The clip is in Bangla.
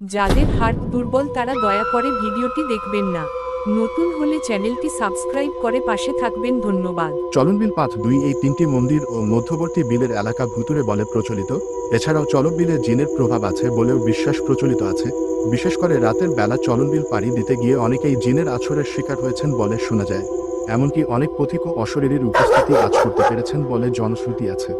যাদের হার্ট দুর্বল তারা দয়া করে ভিডিওটি দেখবেন না। নতুন হলে চ্যানেলটি সাবস্ক্রাইব করে পাশে থাকবেন। ধন্যবাদ। চলনবিল পাথ 2 এই 3টি মন্দির ও মধ্যবর্তী বিলের এলাকা ভুতুড়ে বলে প্রচলিত। এছাড়াও চলনবিলে জিনের প্রভাব আছে বলেও বিশ্বাস প্রচলিত আছে। বিশেষ করে রাতের বেলা চলনবিল পাড়ি দিতে গিয়ে অনেকেই জিনের আছরের শিকার হয়েছেন বলে শোনা যায়। এমনকি অনেক পথিক ও অশরীরীর উপস্থিতি আজ করতে পেরেছেন বলে জনশ্রুতি আছে।